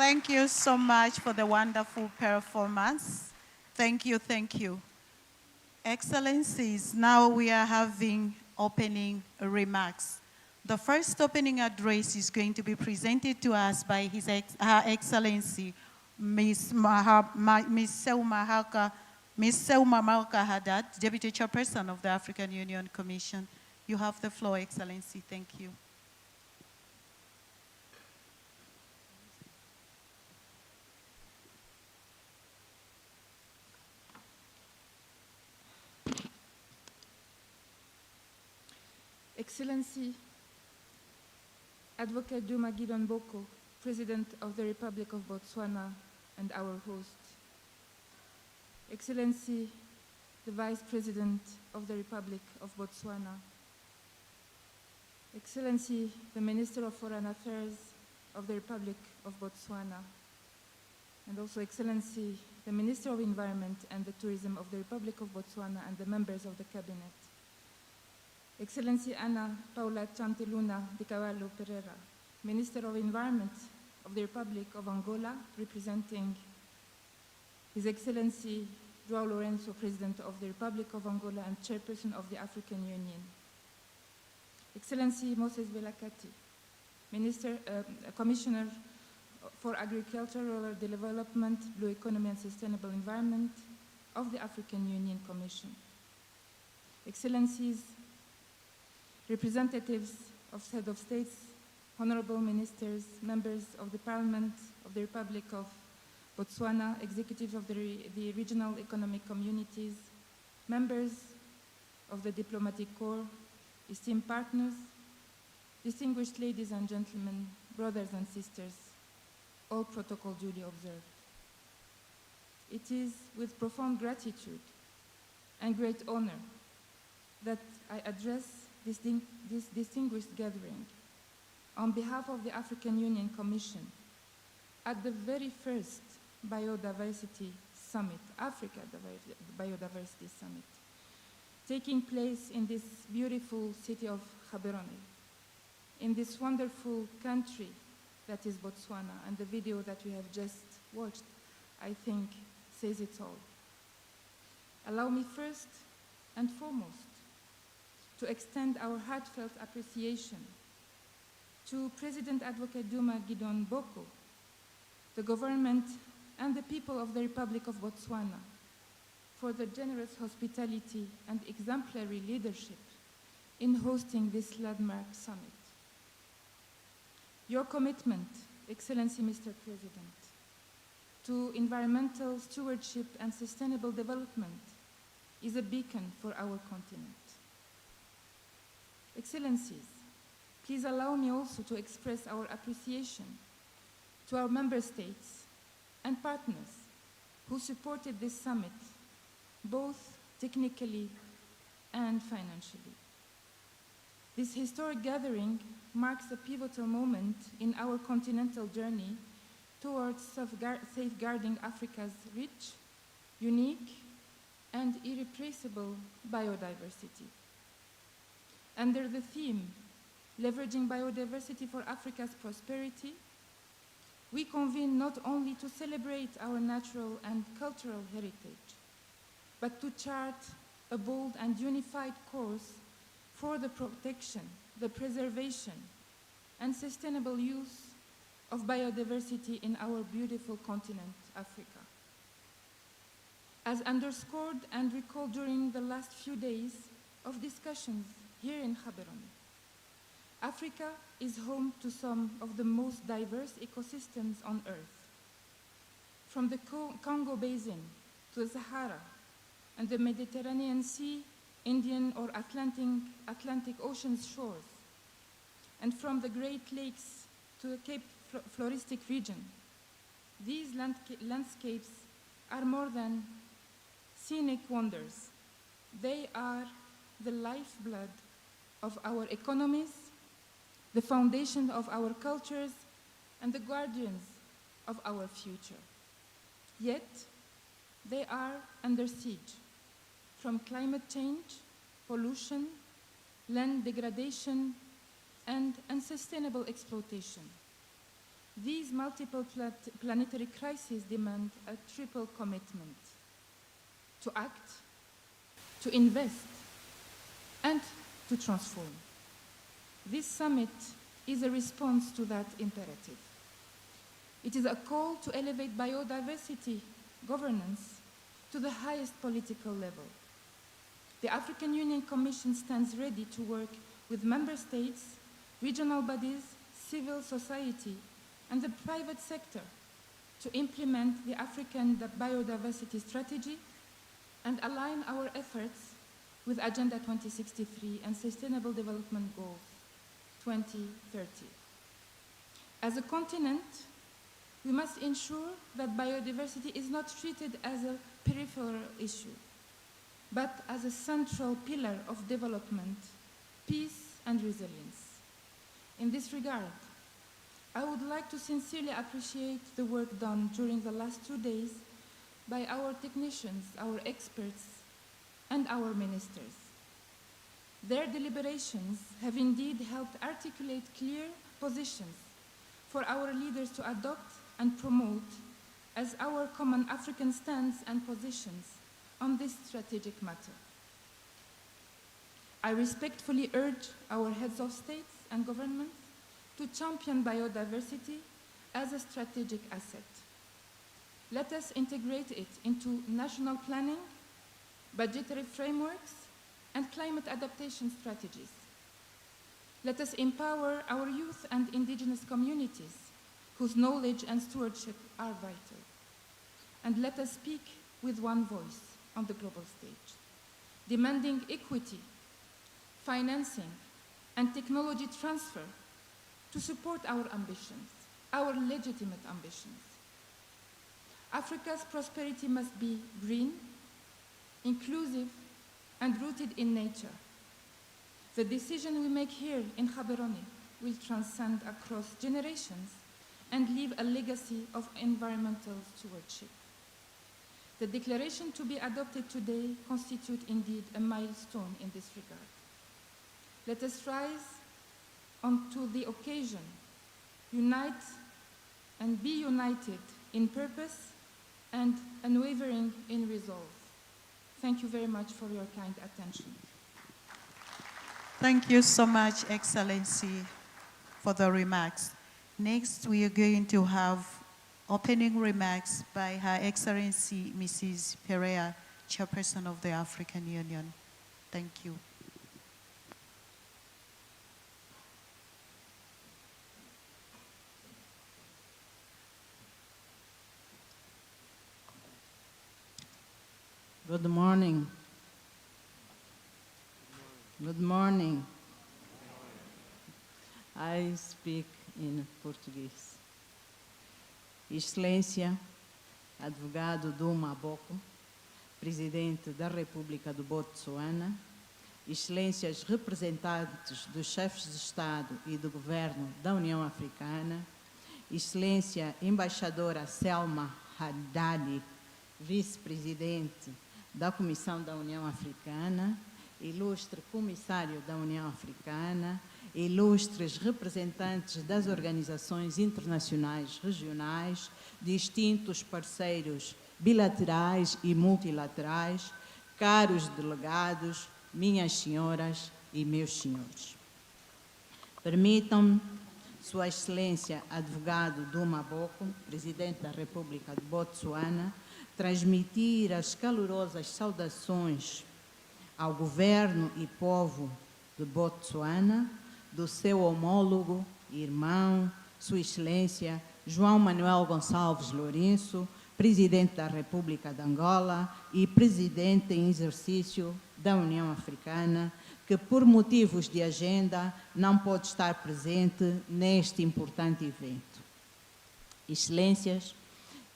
Thank you so much for the wonderful performance. Thank you, thank you. Excellencies, now we are having opening remarks. The first opening address is going to be presented to us by Her Excellency, Ms. Selma Malka Haddad, Deputy Chairperson of the African Union Commission. You have the floor, Excellency. Thank you. Excellency, Advocate Duma Boko, President of the Republic of Botswana and our host. Excellency, the Vice President of the Republic of Botswana. Excellency, the Minister of Foreign Affairs of the Republic of Botswana. And also Excellency, the Minister of Environment and the Tourism of the Republic of Botswana and the members of the Cabinet. Excellency Ana Paula Chanteluna de Cavallo Pereira, Minister of Environment of the Republic of Angola, representing His Excellency João Lourenço, President of the Republic of Angola and Chairperson of the African Union. Excellency Moses Velakati, Commissioner for Agricultural Development, Blue Economy and Sustainable Environment of the African Union Commission. Excellencies, representatives of head of states, honorable ministers, members of the Parliament of the Republic of Botswana, executives of the regional economic communities, members of the diplomatic corps, esteemed partners, distinguished ladies and gentlemen, brothers and sisters, all protocol duly observed. It is with profound gratitude and great honor that I address this distinguished gathering on behalf of the African Union Commission at the very first Biodiversity Summit, Africa Biodiversity Summit, taking place in this beautiful city of Gaborone, in this wonderful country that is Botswana, and the video that we have just watched, I think, says it all. Allow me first and foremost to extend our heartfelt appreciation to President Advocate Duma Boko, the government and the people of the Republic of Botswana for the generous hospitality and exemplary leadership in hosting this landmark summit. Your commitment, Excellency Mr. President, to environmental stewardship and sustainable development is a beacon for our continent. Excellencies, please allow me also to express our appreciation to our member states and partners who supported this summit, both technically and financially. This historic gathering marks a pivotal moment in our continental journey towards safeguarding Africa's rich, unique, and irreplaceable biodiversity. Under the theme, Leveraging Biodiversity for Africa's Prosperity, we convene not only to celebrate our natural and cultural heritage, but to chart a bold and unified course for the protection, the preservation, and sustainable use of biodiversity in our beautiful continent, Africa. As underscored and recalled during the last few days of discussions here in Gaborone, Africa is home to some of the most diverse ecosystems on Earth. From the Congo Basin to the Sahara and the Mediterranean Sea, Indian or Atlantic Ocean's shores, and from the Great Lakes to the Cape Floristic region, these landscapes are more than scenic wonders. They are the lifeblood of our economies, the foundation of our cultures, and the guardians of our future. Yet, they are under siege from climate change, pollution, land degradation, and unsustainable exploitation. These multiple planetary crises demand a triple commitment: to act, to invest, and to transform. This summit is a response to that imperative. It is a call to elevate biodiversity governance to the highest political level. The African Union Commission stands ready to work with member states, regional bodies, civil society, and the private sector to implement the African Biodiversity Strategy and align our efforts with Agenda 2063 and Sustainable Development Goals 2030. As a continent, we must ensure that biodiversity is not treated as a peripheral issue, but as a central pillar of development, peace, and resilience. In this regard, I would like to sincerely appreciate the work done during the last 2 days by our technicians, our experts, and our ministers. Their deliberations have indeed helped articulate clear positions for our leaders to adopt and promote as our common African stance and positions on this strategic matter. I respectfully urge our heads of states and governments to champion biodiversity as a strategic asset. Let us integrate it into national planning, budgetary frameworks, and climate adaptation strategies. Let us empower our youth and indigenous communities whose knowledge and stewardship are vital. And let us speak with one voice on the global stage, demanding equity, financing, and technology transfer to support our ambitions, our legitimate ambitions. Africa's prosperity must be green, inclusive, and rooted in nature. The decision we make here in Gaborone will transcend across generations and leave a legacy of environmental stewardship. The declaration to be adopted today constitutes indeed a milestone in this regard. Let us rise onto the occasion, unite and be united in purpose and unwavering in resolve. Thank you very much for your kind attention. Thank you so much, Excellency, for the remarks. Next, we are going to have opening remarks by Her Excellency Mrs. Perea, Chairperson of the African Union. Thank you. Good morning. Good morning. I speak in Portuguese. Excelência, advogado Duma Boko, Presidente da República do Botswana, Excelências representantes dos chefes de Estado e do Governo da União Africana, Excelência Embaixadora Selma Haddadi, Vice-Presidente da Comissão da União Africana, ilustre Comissário da União Africana, ilustres representantes das organizações internacionais regionais, distintos parceiros bilaterais e multilaterais, caros delegados, minhas senhoras e meus senhores. Permitam-me, Sua Excelência Advogado Duma Boko, Presidente da República de Botswana, transmitir as calorosas saudações ao governo e povo de Botswana, do seu homólogo, irmão, Sua Excelência João Manuel Gonçalves Lourenço, Presidente da República de Angola e Presidente em exercício da União Africana, que por motivos de agenda não pode estar presente neste importante evento. Excelências,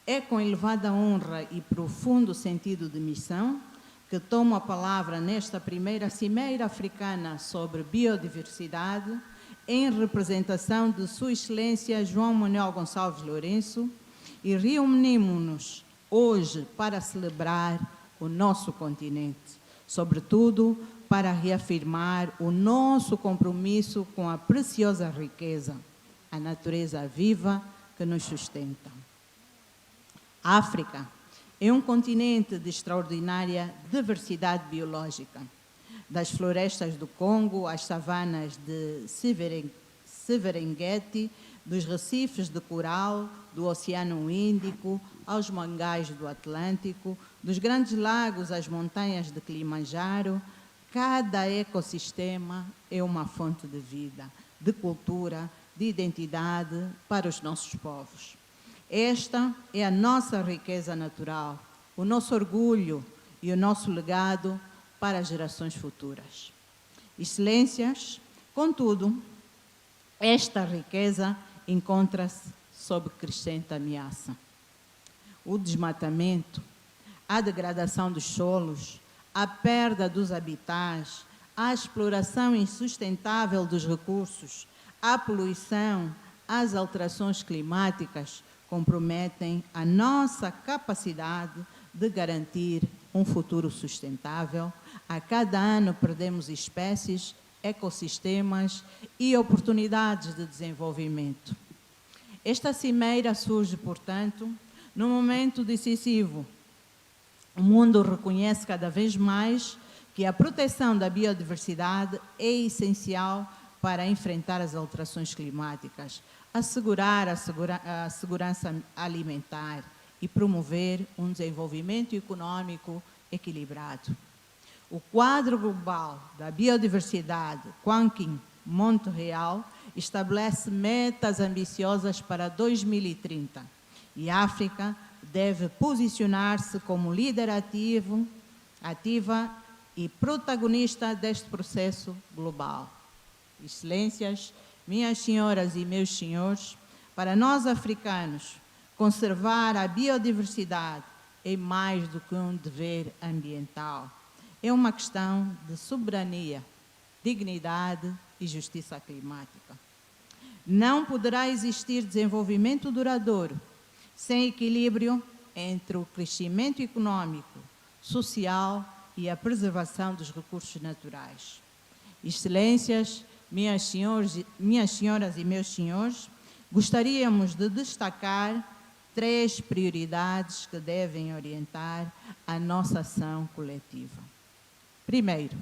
é com elevada honra e profundo sentido de missão que tomo a palavra nesta primeira Cimeira Africana sobre Biodiversidade, em representação de Sua Excelência João Manuel Gonçalves Lourenço, e reunimos-nos hoje para celebrar o nosso continente, sobretudo para reafirmar o nosso compromisso com a preciosa riqueza, a natureza viva que nos sustentam. A África é um continente de extraordinária diversidade biológica. Das florestas do Congo às savanas de Serengeti, dos recifes de coral do Oceano Índico aos mangais do Atlântico, dos grandes lagos às montanhas de Kilimanjaro, cada ecossistema é uma fonte de vida, de cultura, de identidade para os nossos povos. Esta é a nossa riqueza natural, o nosso orgulho e o nosso legado para as gerações futuras. Excelências, contudo, esta riqueza encontra-se sob crescente ameaça. O desmatamento, a degradação dos solos, a perda dos habitats, a exploração insustentável dos recursos, a poluição, as alterações climáticas comprometem a nossa capacidade de garantir um futuro sustentável. A cada ano perdemos espécies, ecossistemas e oportunidades de desenvolvimento. Esta cimeira surge, portanto, num momento decisivo. O mundo reconhece cada vez mais que a proteção da biodiversidade é essencial para enfrentar as alterações climáticas, assegurar a segurança alimentar e promover um desenvolvimento econômico equilibrado. O quadro global da biodiversidade, Quanquim Montreal, estabelece metas ambiciosas para 2030 e a África deve posicionar-se como líder ativa e protagonista deste processo global. Excelências, minhas senhoras e meus senhores, para nós africanos, conservar a biodiversidade é mais do que um dever ambiental. É uma questão de soberania, dignidade e justiça climática. Não poderá existir desenvolvimento duradouro sem equilíbrio entre o crescimento econômico, social e a preservação dos recursos naturais. Excelências, minhas senhoras e meus senhores, gostaríamos de destacar 3 prioridades que devem orientar a nossa ação coletiva. Primeiro,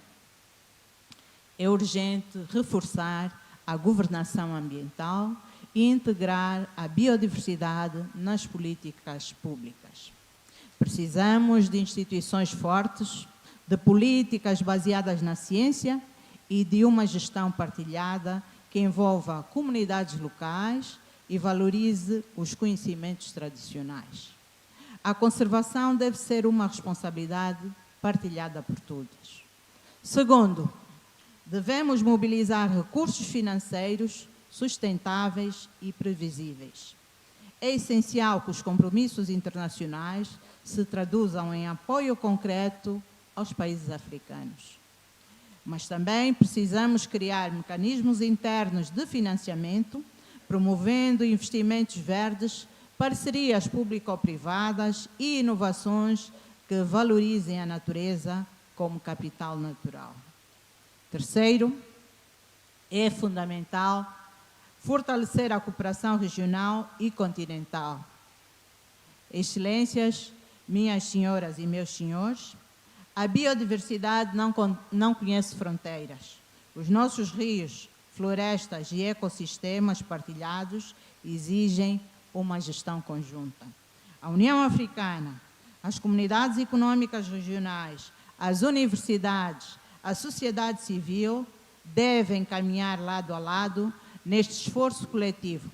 é urgente reforçar a governação ambiental e integrar a biodiversidade nas políticas públicas. Precisamos de instituições fortes, de políticas baseadas na ciência e de uma gestão partilhada que envolva comunidades locais e valorize os conhecimentos tradicionais. A conservação deve ser uma responsabilidade partilhada por todos. Segundo, devemos mobilizar recursos financeiros sustentáveis e previsíveis. É essencial que os compromissos internacionais se traduzam em apoio concreto aos países africanos. Mas também precisamos criar mecanismos internos de financiamento, promovendo investimentos verdes, parcerias público-privadas e inovações que valorizem a natureza como capital natural. Terceiro, é fundamental fortalecer a cooperação regional e continental. Excelências, minhas senhoras e meus senhores, a biodiversidade não conhece fronteiras. Os nossos rios, florestas e ecossistemas partilhados exigem uma gestão conjunta. A União Africana, as comunidades econômicas regionais, as universidades, a sociedade civil devem caminhar lado a lado neste esforço coletivo.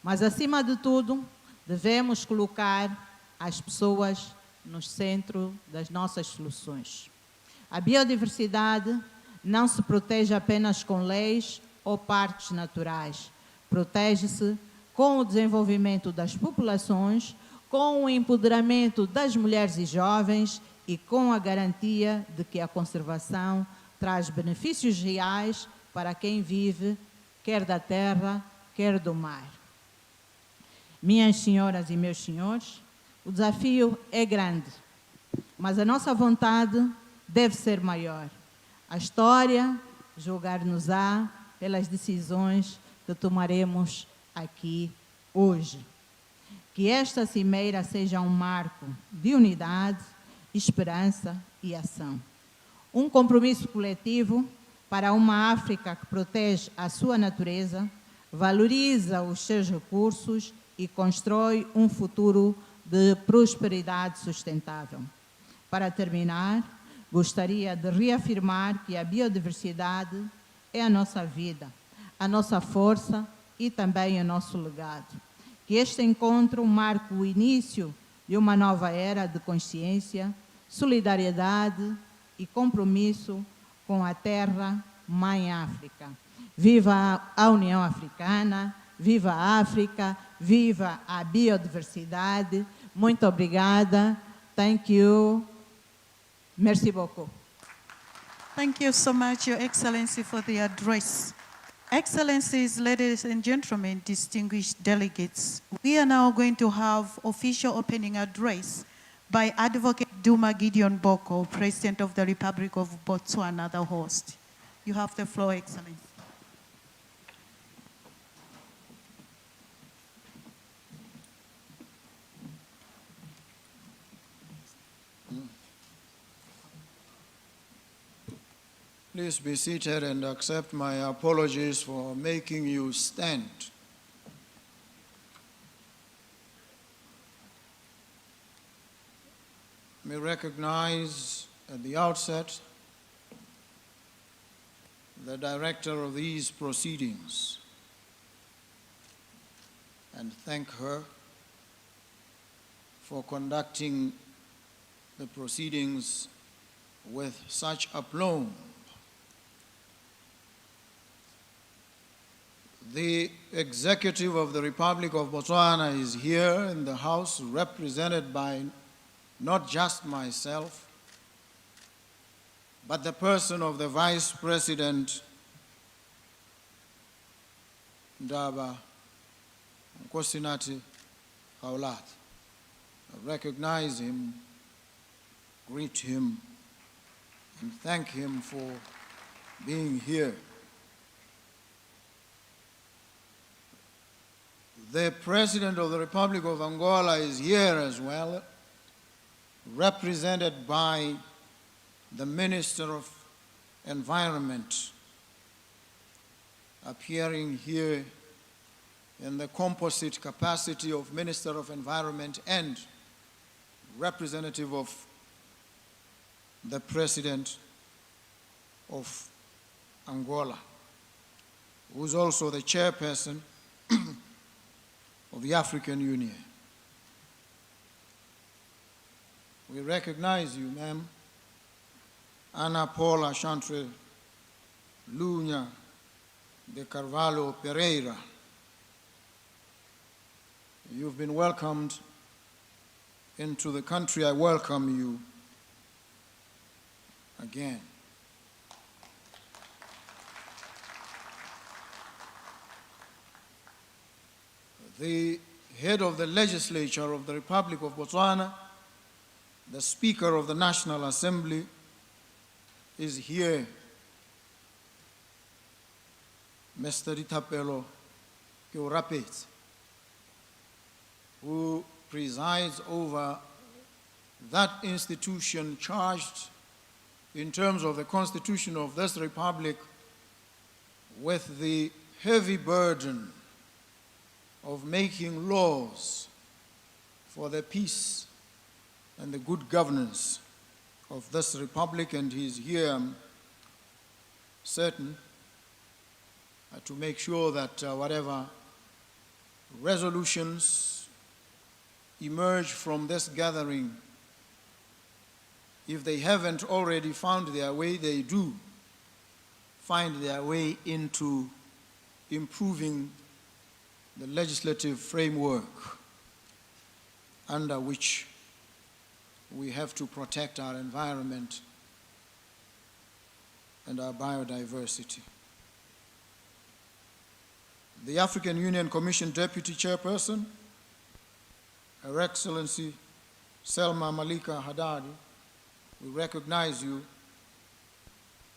Mas, acima de tudo, devemos colocar as pessoas no centro das nossas soluções. A biodiversidade não se protege apenas com leis ou parques naturais. Protege-se com o desenvolvimento das populações, com o empoderamento das mulheres e jovens e com a garantia de que a conservação traz benefícios reais para quem vive, quer da terra, quer do mar. Minhas senhoras e meus senhores, o desafio é grande, mas a nossa vontade deve ser maior. A história julgar-nos-á pelas decisões que tomaremos aqui hoje. Que esta cimeira seja um marco de unidade, esperança e ação. Um compromisso coletivo para uma África que protege a sua natureza, valoriza os seus recursos e constrói um futuro de prosperidade sustentável. Para terminar, gostaria de reafirmar que a biodiversidade é a nossa vida, a nossa força e também o nosso legado. Que este encontro marque o início de uma nova era de consciência, solidariedade e compromisso com a terra Mãe África. Viva a União Africana, viva a África, viva a biodiversidade. Muito obrigada. Thank you. Merci beaucoup. Thank you so much, Your Excellency, for the address. Excellencies, ladies and gentlemen, distinguished delegates, we are now going to have official opening address by Advocate Duma Boko, President of the Republic of Botswana, the host. You have the floor, Excellency. Please be seated and accept my apologies for making you stand. May recognize at the outset the director of these proceedings and thank her for conducting the proceedings with such aplomb. The executive of the Republic of Botswana is here in the House, represented by not just myself, but the person of the Vice President, Ndaba Nkosinati Haulat. I recognize him, greet him, and thank him for being here. The President of the Republic of Angola is here as well, represented by the Minister of Environment, appearing here in the composite capacity of Minister of Environment and representative of the President of Angola, who is also the chairperson of the African Union. We recognize you, ma'am. Ana Paula Chantre Luna de Carvalho Pereira. You've been welcomed into the country. I welcome you again. The head of the legislature of the Republic of Botswana, the Speaker of the National Assembly, is here, Mr. Ritapelo Keurapet, who presides over that institution charged in terms of the Constitution of this Republic with the heavy burden of making laws for the peace and the good governance of this Republic, and he is here, I'm certain, to make sure that whatever resolutions emerge from this gathering, if they haven't already found their way, they do find their way into improving the legislative framework under which we have to protect our environment and our biodiversity. The African Union Commission Deputy Chairperson, Her Excellency Selma Malika Haddadi, we recognize you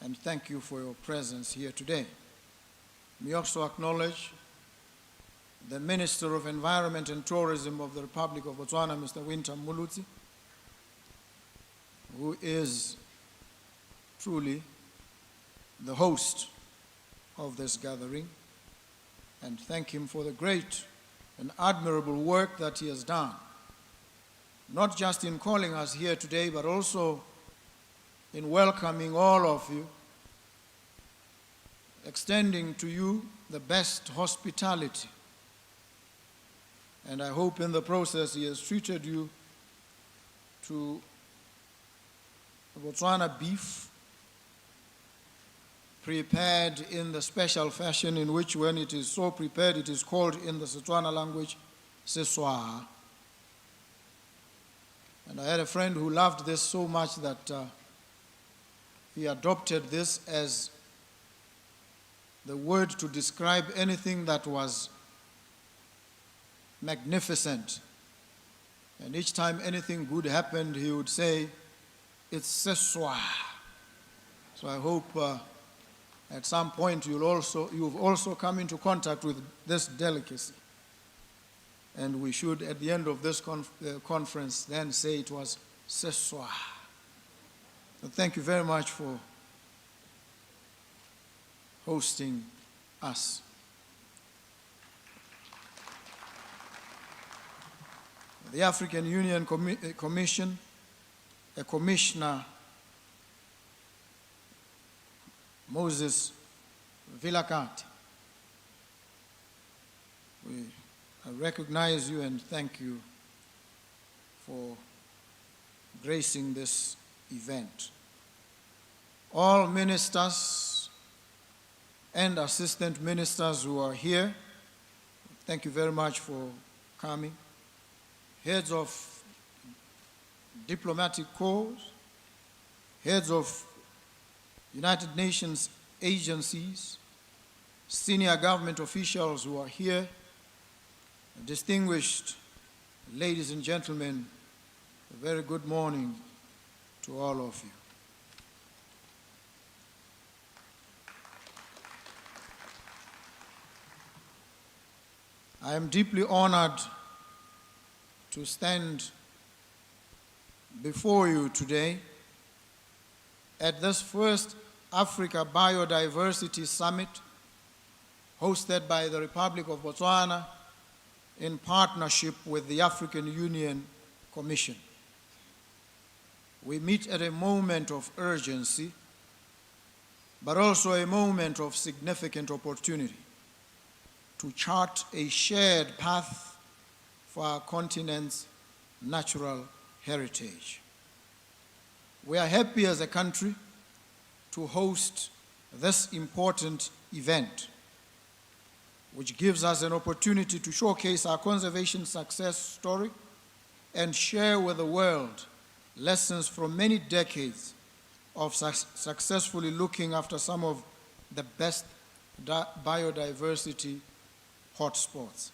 and thank you for your presence here today. We also acknowledge the Minister of Environment and Tourism of the Republic of Botswana, Mr. Winter Mulutsi, who is truly the host of this gathering, and thank him for the great and admirable work that he has done, not just in calling us here today, but also in welcoming all of you, extending to you the best hospitality. And I hope in the process he has treated you to Botswana beef, prepared in the special fashion in which, when it is so prepared, it is called in the Setswana language, seswa. And I had a friend who loved this so much that he adopted this as the word to describe anything that was magnificent. And each time anything good happened, he would say, it's seswa. So I hope at some point you've also come into contact with this delicacy. And we should, at the end of this conference, then say it was seswa. So thank you very much for hosting us. The African Union Commission, a commissioner, Moses Vilakati. I recognize you and thank you for gracing this event. All ministers and assistant ministers who are here, thank you very much for coming. Heads of diplomatic corps, heads of United Nations agencies, senior government officials who are here, distinguished ladies and gentlemen, a very good morning to all of you. I am deeply honored to stand before you today at this First Africa Biodiversity Summit hosted by the Republic of Botswana in partnership with the African Union Commission. We meet at a moment of urgency, but also a moment of significant opportunity to chart a shared path for our continent's natural heritage. We are happy as a country to host this important event, which gives us an opportunity to showcase our conservation success story and share with the world lessons from many decades of successfully looking after some of the best biodiversity hotspots.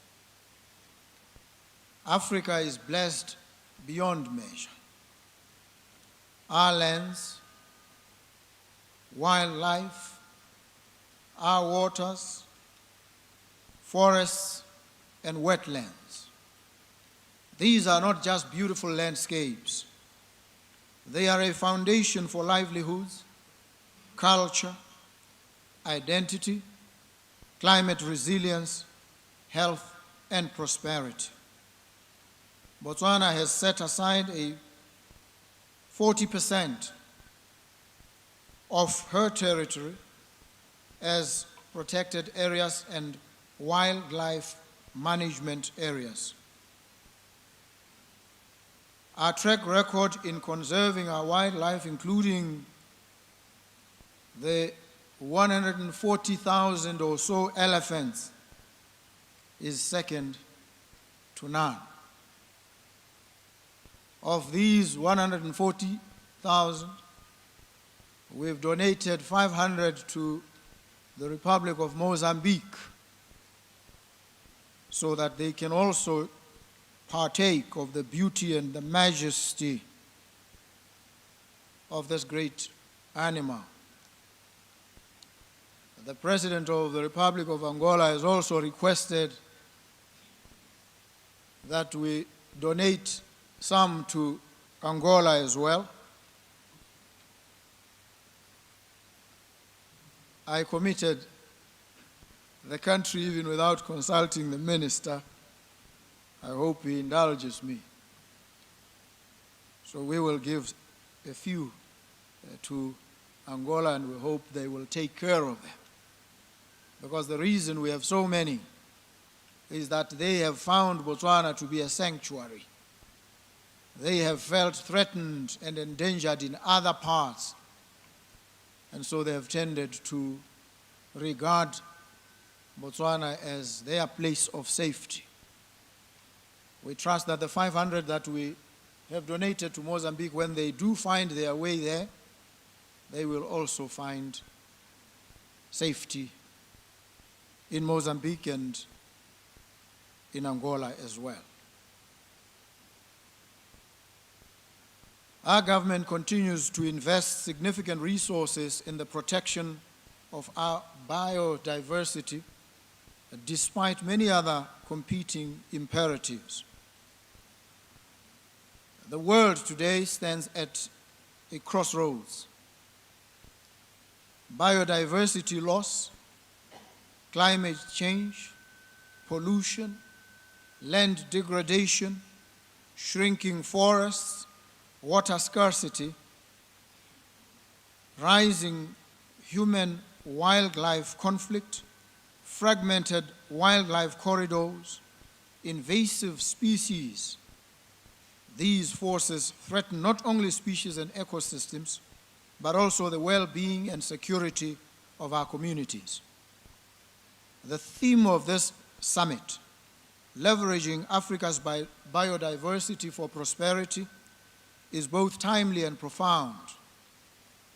Africa is blessed beyond measure. Our lands, wildlife, our waters, forests, and wetlands. These are not just beautiful landscapes. They are a foundation for livelihoods, culture, identity, climate resilience, health, and prosperity. Botswana has set aside 40% of her territory as protected areas and wildlife management areas. Our track record in conserving our wildlife, including the 140,000 or so elephants, is second to none. Of these 140,000, we've donated 500 to the Republic of Mozambique so that they can also partake of the beauty and the majesty of this great animal. The President of the Republic of Angola has also requested that we donate some to Angola as well. I committed the country even without consulting the minister. I hope he indulges me. So we will give a few to Angola, and we hope they will take care of them. Because the reason we have so many is that they have found Botswana to be a sanctuary. They have felt threatened and endangered in other parts, and so they have tended to regard Botswana as their place of safety. We trust that the 500 that we have donated to Mozambique, when they do find their way there, they will also find safety in Mozambique and in Angola as well. Our government continues to invest significant resources in the protection of our biodiversity, despite many other competing imperatives. The world today stands at a crossroads. Biodiversity loss, climate change, pollution, land degradation, shrinking forests, water scarcity, rising human-wildlife conflict, fragmented wildlife corridors, invasive species. These forces threaten not only species and ecosystems, but also the well-being and security of our communities. The theme of this summit, leveraging Africa's biodiversity for prosperity, is both timely and profound.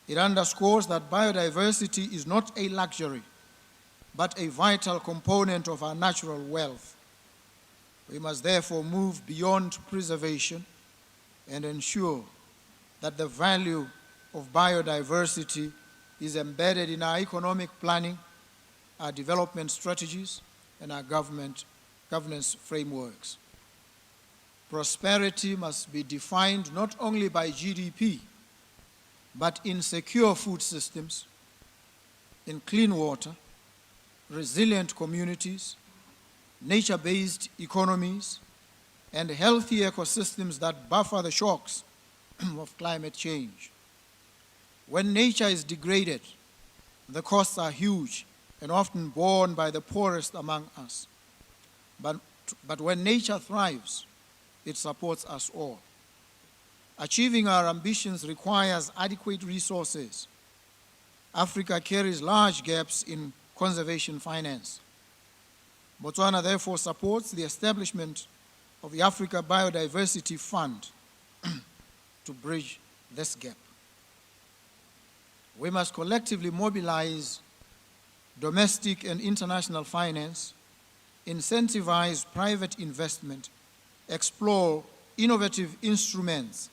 It underscores that biodiversity is not a luxury, but a vital component of our natural wealth. We must therefore move beyond preservation and ensure that the value of biodiversity is embedded in our economic planning, our development strategies, and our governance frameworks. Prosperity must be defined not only by GDP, but in secure food systems, in clean water, resilient communities, nature-based economies, and healthy ecosystems that buffer the shocks of climate change. When nature is degraded, the costs are huge and often borne by the poorest among us. But when nature thrives, it supports us all. Achieving our ambitions requires adequate resources. Africa carries large gaps in conservation finance. Botswana therefore supports the establishment of the Africa Biodiversity Fund to bridge this gap. We must collectively mobilize domestic and international finance, incentivize private investment, explore innovative instruments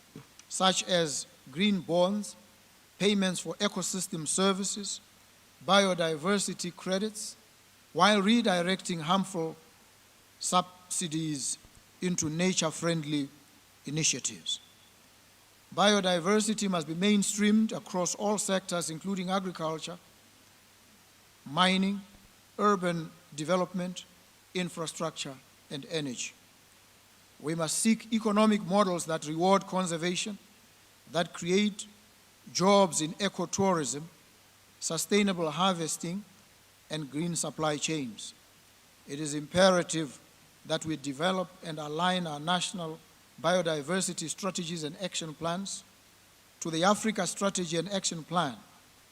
such as green bonds, payments for ecosystem services, biodiversity credits, while redirecting harmful subsidies into nature-friendly initiatives. Biodiversity must be mainstreamed across all sectors, including agriculture, mining, urban development, infrastructure, and energy. We must seek economic models that reward conservation, that create jobs in ecotourism, sustainable harvesting, and green supply chains. It is imperative that we develop and align our national biodiversity strategies and action plans to the Africa Strategy and Action Plan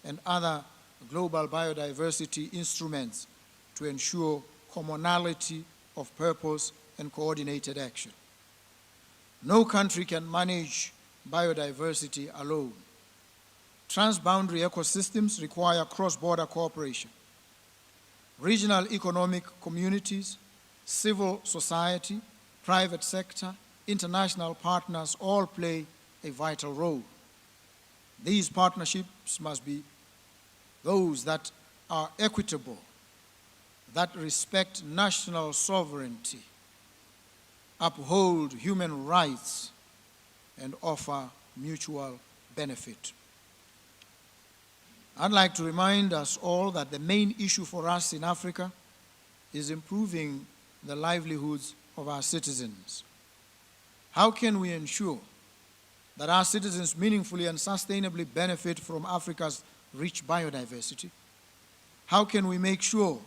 and other global biodiversity instruments to ensure commonality of purpose and coordinated action. No country can manage biodiversity alone. Transboundary ecosystems require cross-border cooperation. Regional economic communities, civil society, private sector, international partners all play a vital role. These partnerships must be those that are equitable, that respect national sovereignty, uphold human rights, and offer mutual benefit. I'd like to remind us all that the main issue for us in Africa is improving the livelihoods of our citizens. How can we ensure that our citizens meaningfully and sustainably benefit from Africa's rich biodiversity? How can we make sure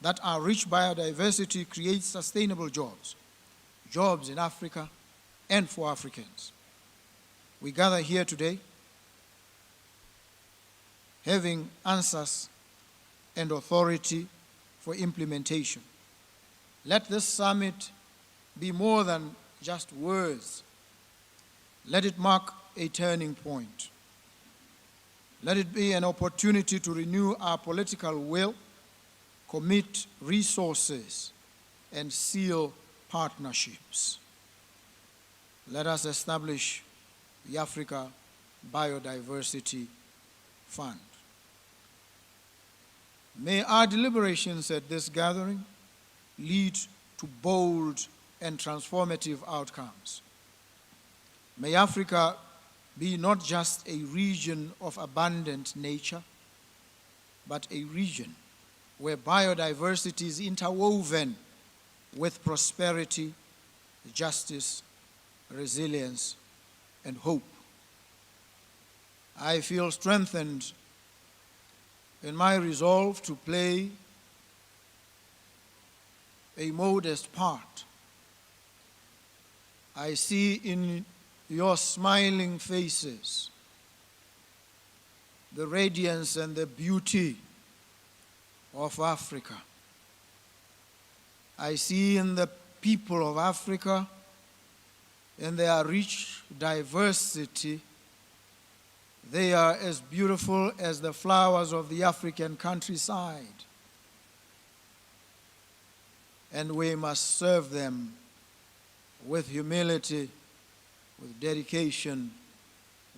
that our rich biodiversity creates sustainable jobs, jobs in Africa and for Africans? We gather here today having answers and authority for implementation. Let this summit be more than just words. Let it mark a turning point. Let it be an opportunity to renew our political will, commit resources, and seal partnerships. Let us establish the Africa Biodiversity Fund. May our deliberations at this gathering lead to bold and transformative outcomes. May Africa be not just a region of abundant nature, but a region where biodiversity is interwoven with prosperity, justice, resilience, and hope. I feel strengthened in my resolve to play a modest part. I see in your smiling faces the radiance and the beauty of Africa. I see in the people of Africa, in their rich diversity, they are as beautiful as the flowers of the African countryside. And we must serve them with humility, with dedication,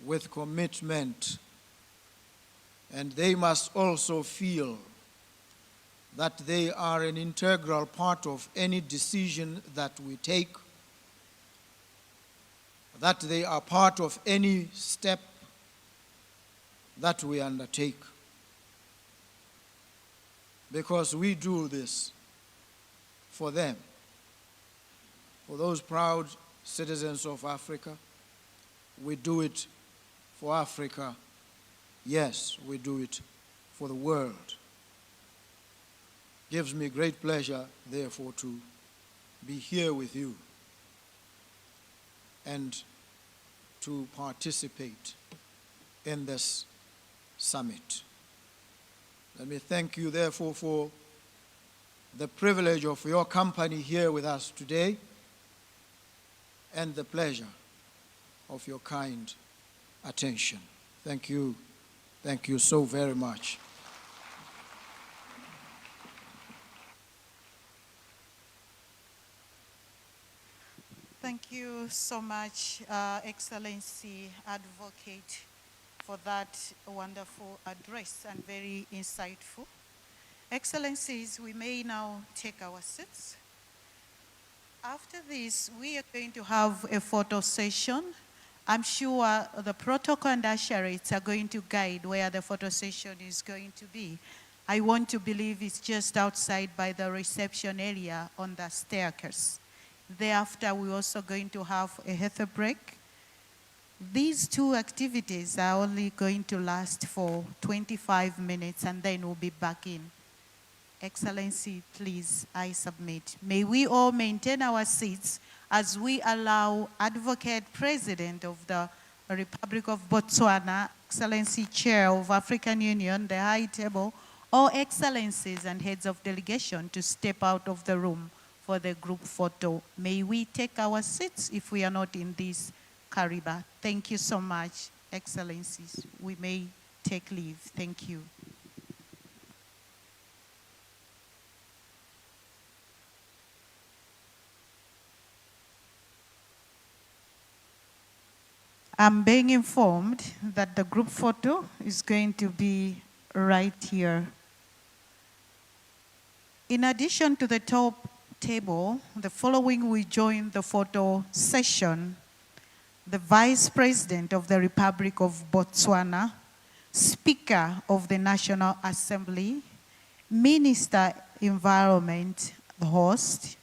with commitment. And they must also feel that they are an integral part of any decision that we take, that they are part of any step that we undertake. Because we do this for them, for those proud citizens of Africa. We do it for Africa. Yes, we do it for the world. Gives me great pleasure, therefore, to be here with you and to participate in this summit. Let me thank you, therefore, for the privilege of your company here with us today and the pleasure of your kind attention. Thank you. Thank you so very much. Thank you so much, Excellency Advocate, for that wonderful address and very insightful. Excellencies, we may now take our seats. After this, we are going to have a photo session. I'm sure the protocol and usherates are going to guide where the photo session is going to be. I want to believe it's just outside by the reception area on the staircase. Thereafter, we're also going to have a health break. These two activities are only going to last for 25 minutes, and then we'll be back in. Excellency, please, I submit. May we all maintain our seats as we allow Advocate President of the Republic of Botswana, Excellency Chair of African Union, the High Table, all Excellencies and heads of delegation to step out of the room for the group photo. May we take our seats if we are not in this corridor. Thank you so much, Excellencies. We may take leave. Thank you. I'm being informed that the group photo is going to be right here. In addition to the top table, the following will join the photo session. The Vice President of the Republic of Botswana, Speaker of the National Assembly, Minister Environment, the host,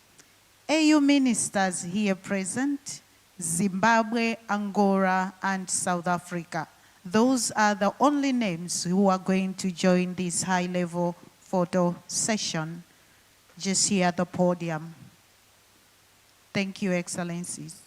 AU ministers here present, Zimbabwe, Angola, and South Africa. Those are the only names who are going to join this high-level photo session just here at the podium. Thank you, Excellencies.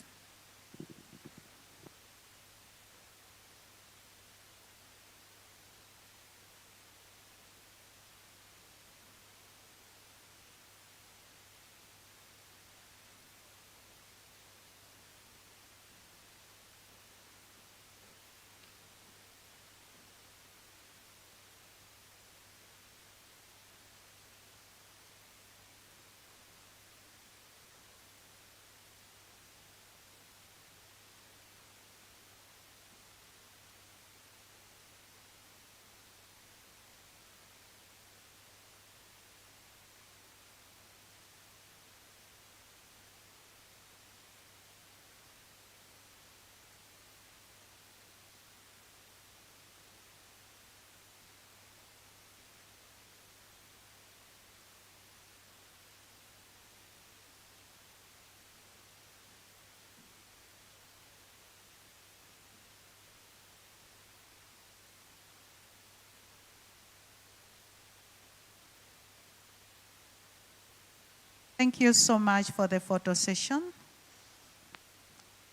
Thank you so much for the photo session.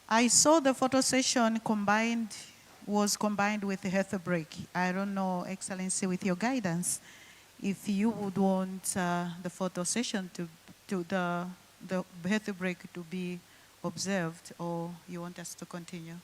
I saw the photo session was combined with the health break. I don't know, Excellency, with your guidance, if you would want the photo session the health break to be observed, or you want us to continue?